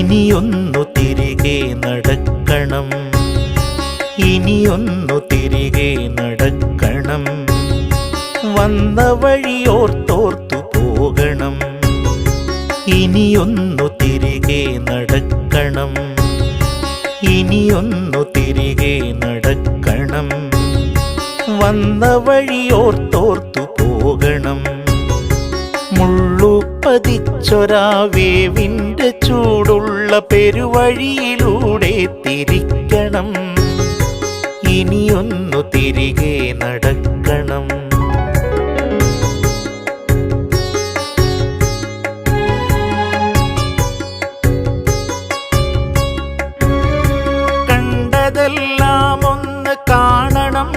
ഇനിയൊന്നു തിരികെ നടക്കണം, ഇനിയൊന്നു തിരികെ നടക്കണം. വന്ന വഴിയോർത്തോർത്തു പോകണം, ഇനിയൊന്നു തിരികെ നടക്കണം, ഇനിയൊന്നു തിരികെ നടക്കണം. വന്ന വഴിയോർത്തോർത്തു പോകണം. മുള്ളുപതിച്ചൊരാ വേവിൻ്റെ ചൂടുള്ള പെരുവഴിയിലൂടെ തിരിക്കണം, ഇനിയൊന്നു തിരികെ നടക്കണം. കണ്ടതെല്ലാം ഒന്ന് കാണണം,